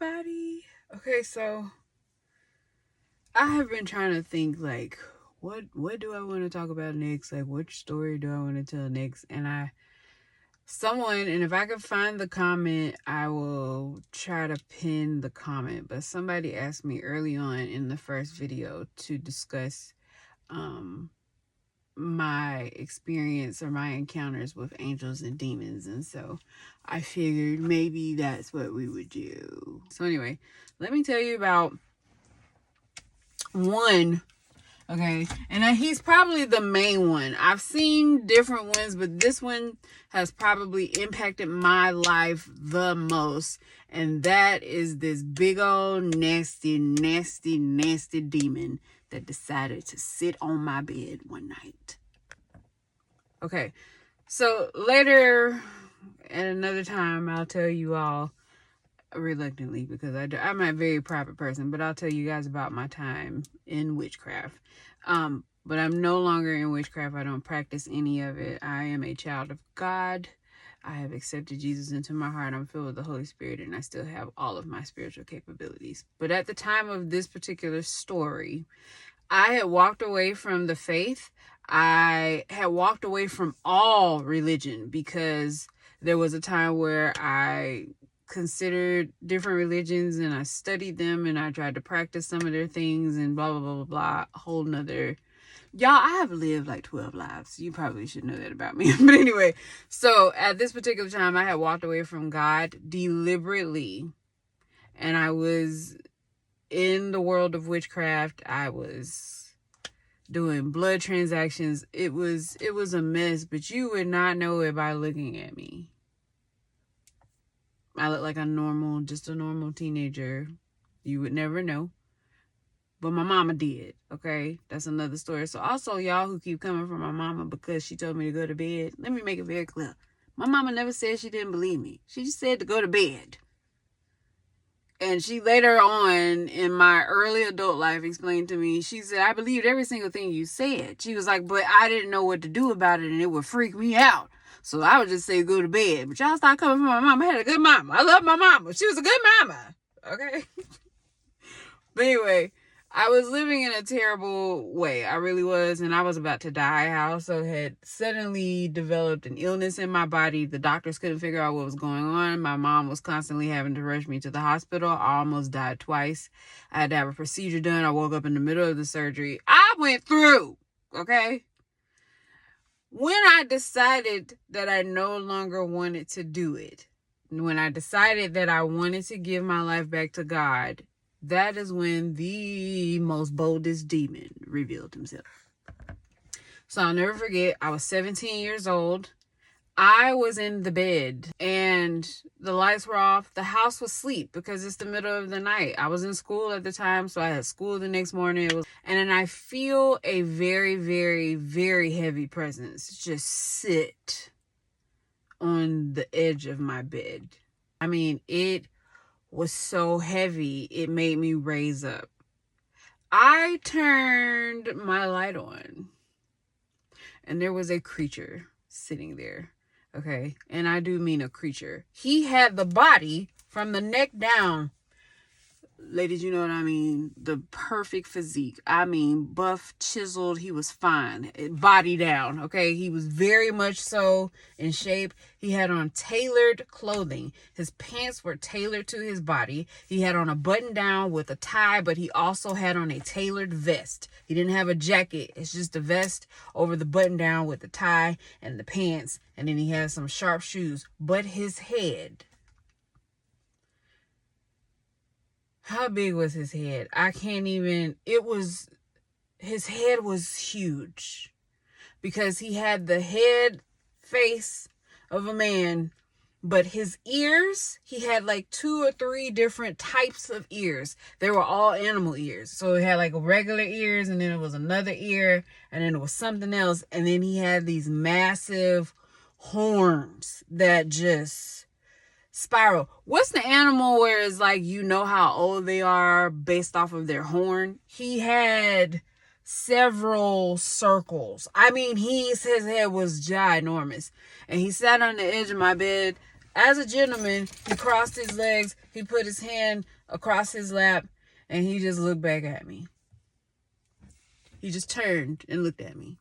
everybody. Okay, so I have been trying to think, like, what do I want to talk about next? Like, which story do I want to tell next? And if I can find the comment, I will try to pin the comment. But somebody asked me early on in the first video to discuss my experience or my encounters with angels and demons, and so I figured maybe that's what we would do. So anyway, let me tell you about one. Okay, and he's probably the main one. I've seen different ones, but this one has probably impacted my life the most, and that is this big old nasty demon that decided to sit on my bed one night. Okay, so later at another time, I'll tell you all, reluctantly, because I'm a very private person, but I'll tell you guys about my time in witchcraft. But I'm no longer in witchcraft. I don't practice any of it. I am a child of God. I have accepted Jesus into my heart. I'm filled with the Holy Spirit, and I still have all of my spiritual capabilities. But at the time of this particular story, I had walked away from the faith. I had walked away from all religion because there was a time where I considered different religions and I studied them and I tried to practice some of their things and blah, blah, blah, blah, blah. A whole nother. Y'all, I have lived like 12 lives. You probably should know that about me. But anyway, so at this particular time, I had walked away from God deliberately. And I was in the world of witchcraft. I was doing blood transactions. It was a mess, but you would not know it by looking at me. I look like just a normal teenager. You would never know. But my mama did, okay? That's another story. So also, y'all who keep coming for my mama because she told me to go to bed, let me make it very clear. My mama never said she didn't believe me. She just said to go to bed. And she later on in my early adult life explained to me, she said, I believed every single thing you said. She was like, but I didn't know what to do about it and it would freak me out. So I would just say go to bed. But y'all start coming for my mama. I had a good mama. I love my mama. She was a good mama. Okay? But anyway, I was living in a terrible way. I really was. And I was about to die. I also had suddenly developed an illness in my body. The doctors couldn't figure out what was going on. My mom was constantly having to rush me to the hospital. I almost died twice. I had to have a procedure done. I woke up in the middle of the surgery. I went through. Okay? When I decided that I no longer wanted to do it, when I decided that I wanted to give my life back to God, that is when the most boldest demon revealed himself. So I'll never forget, I was 17 years old. I was in the bed and the lights were off. The house was asleep because it's the middle of the night. I was in school at the time, so I had school the next morning. And then I feel a very, very, very heavy presence just sit on the edge of my bed. I mean, it was so heavy, it made me raise up. I turned my light on and there was a creature sitting there. Okay, and I do mean a creature. He had the body from the neck down. Ladies, you know what I mean? The perfect physique. I mean, buff, chiseled. He was fine. Body down, okay? He was very much so in shape. He had on tailored clothing. His pants were tailored to his body. He had on a button down with a tie, but he also had on a tailored vest. He didn't have a jacket. It's just a vest over the button down with the tie and the pants. And then he had some sharp shoes. But his head... How big was his head? I can't even... His head was huge. Because he had the head face of a man. But his ears, he had like 2 or 3 different types of ears. They were all animal ears. So he had like regular ears, and then it was another ear, and then it was something else. And then he had these massive horns that just... spiral. What's the animal where it's like you know how old they are based off of their horn? He had several circles. I mean, his head was ginormous. And he sat on the edge of my bed. As a gentleman, he crossed his legs, he put his hand across his lap, and he just looked back at me. He just turned and looked at me.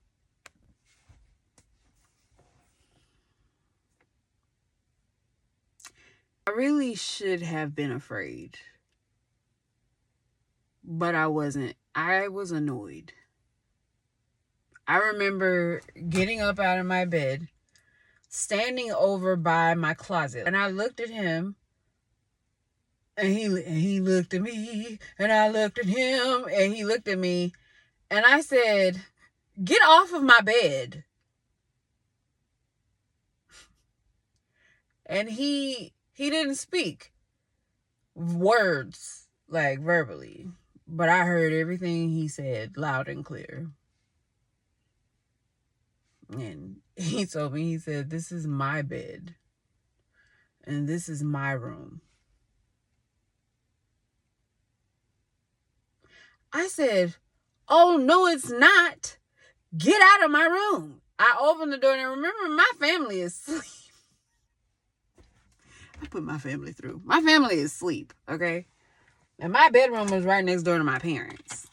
I really should have been afraid, but I wasn't. I was annoyed. I remember getting up out of my bed, standing over by my closet, and I looked at him, and he looked at me, and I looked at him, and he looked at me, and I said, "Get off of my bed." And he didn't speak words, like verbally, but I heard everything he said loud and clear. And he told me, he said, "This is my bed, and this is my room." I said, "Oh, no, it's not. Get out of my room." I opened the door, and remember, my family is asleep. I put my family through. My family is asleep, okay? And my bedroom was right next door to my parents.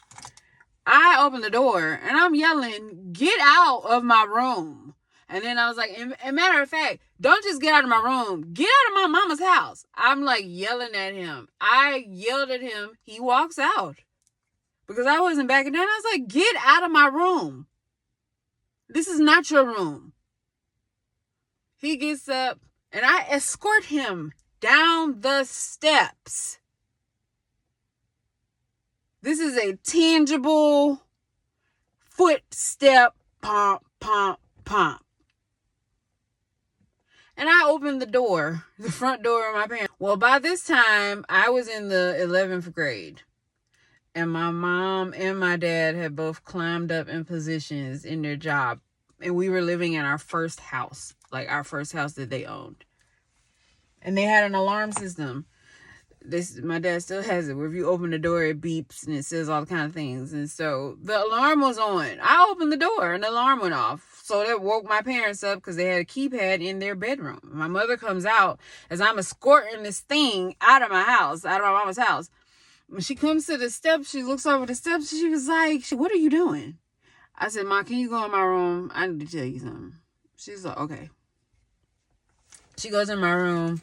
I opened the door, and I'm yelling, "Get out of my room." And then I was like, and matter of fact, don't just get out of my room. Get out of my mama's house. I'm like yelling at him. I yelled at him. He walks out. Because I wasn't backing down. I was like, "Get out of my room. This is not your room." He gets up, and I escort him down the steps. This is a tangible footstep, pump, pump, pump. And I opened the front door of my parents. Well, by this time, I was in the 11th grade. And my mom and my dad had both climbed up in positions in their job. And we were living in our first house, like our first house that they owned. And they had an alarm system. My dad still has it, where if you open the door, it beeps and it says all kind of things. And so the alarm was on. I opened the door and the alarm went off. So that woke my parents up because they had a keypad in their bedroom. My mother comes out as I'm escorting this thing out of my house, out of my mama's house. When she comes to the steps, she looks over the steps, and she was like, "What are you doing?" I said, "Ma, can you go in my room? I need to tell you something." She's like, "Okay." She goes in my room.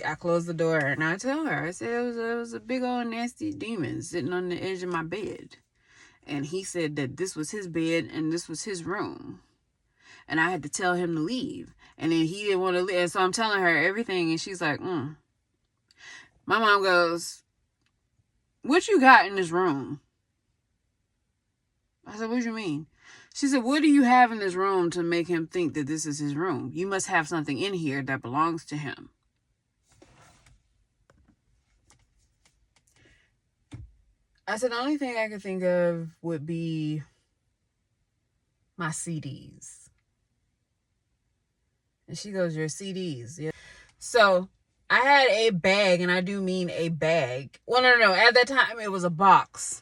I closed the door, and I tell her, I said, it was a big old nasty demon sitting on the edge of my bed. And he said that this was his bed and this was his room. And I had to tell him to leave. And then he didn't want to leave. And so I'm telling her everything, and she's like, My mom goes, "What you got in this room?" I said, "What do you mean?" She said, "What do you have in this room to make him think that this is his room? You must have something in here that belongs to him." I said, "The only thing I could think of would be my CDs." And she goes, "Your CDs?" Yeah. So I had a bag, and I do mean a bag. Well, no. At that time, it was a box.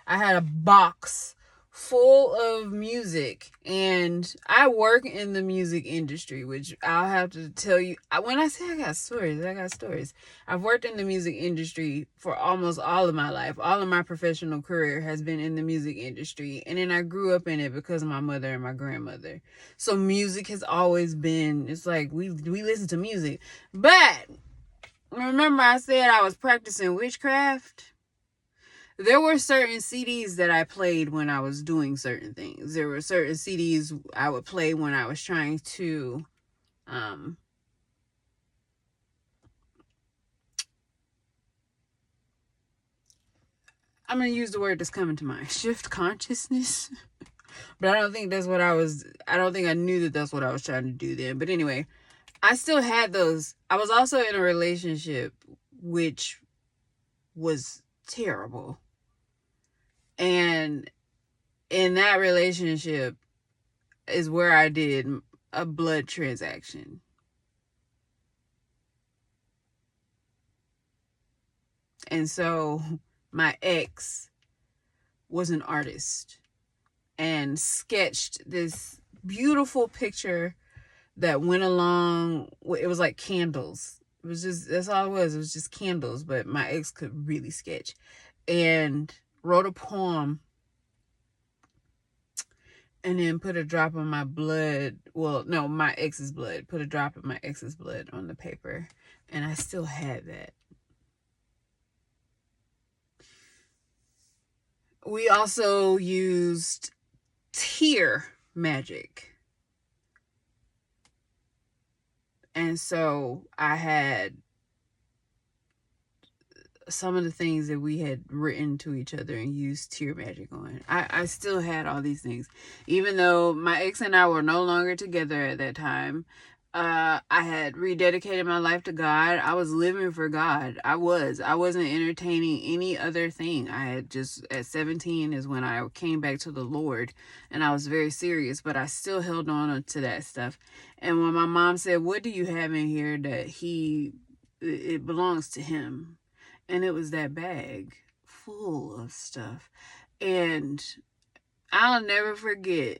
I had a box full of music, and I work in the music industry, which I'll have to tell you. When I say I got stories. I've worked in the music industry for almost all of my life. All of my professional career has been in the music industry, and then I grew up in it because of my mother and my grandmother. So music has always been, it's like we listen to music. But remember I said I was practicing witchcraft? There were certain CDs that I played when I was doing certain things. There were certain CDs I would play when I was trying to I'm going to use the word that's coming to mind. Shift consciousness. But I don't think I knew that that's what I was trying to do then. But anyway, I still had those. I was also in a relationship which was terrible. And in that relationship is where I did a blood transaction. And so my ex was an artist and sketched this beautiful picture that went along. It was like candles. It was just, that's all it was. It was just candles, but my ex could really sketch. And wrote a poem and then put a drop of my blood. Well, no, my ex's blood. Put a drop of my ex's blood on the paper. And I still had that. We also used tear magic. And so I had some of the things that we had written to each other and used tear magic on. I still had all these things. Even though my ex and I were no longer together at that time, I had rededicated my life to God. I was living for God. I wasn't entertaining any other thing. I had just, at 17 is when I came back to the Lord, and I was very serious, but I still held on to that stuff. And when my mom said, "What do you have in here that it belongs to him?" And it was that bag full of stuff. And I'll never forget,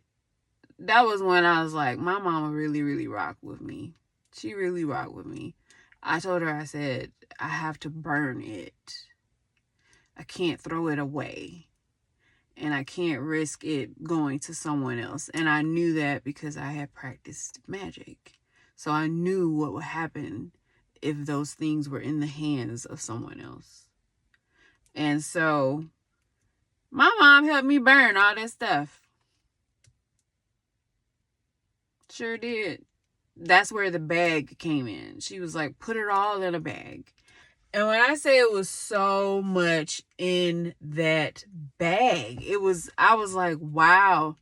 that was when I was like, my mama really, really rocked with me. She really rocked with me. I told her, I said, I have to burn it. I can't throw it away. And I can't risk it going to someone else. And I knew that because I had practiced magic. So I knew what would happen if those things were in the hands of someone else. And so my mom helped me burn all that stuff. Sure did. That's where the bag came in. She was like, put it all in a bag. And when I say it was so much in that bag, I was like, wow.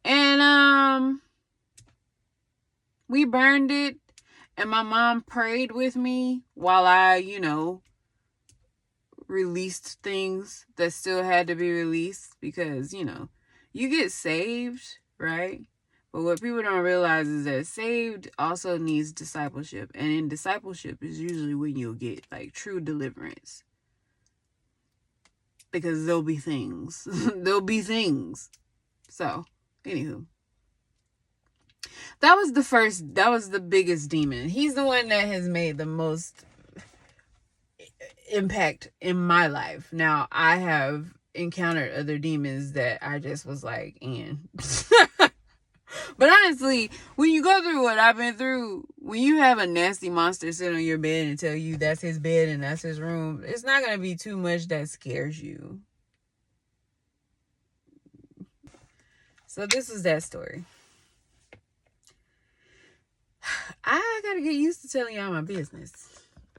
And we burned it, and my mom prayed with me while I, released things that still had to be released, because, you get saved, right? But what people don't realize is that saved also needs discipleship. And in discipleship is usually when you'll get like true deliverance. Because there'll be things. There'll be things. So, anywho. That was the biggest demon. He's the one that has made the most impact in my life. Now, I have encountered other demons that I just was like, and but honestly, when you go through what I've been through, when you have a nasty monster sit on your bed and tell you that's his bed and that's his room, it's not going to be too much that scares you. So this is that story. I got to get used to telling y'all my business.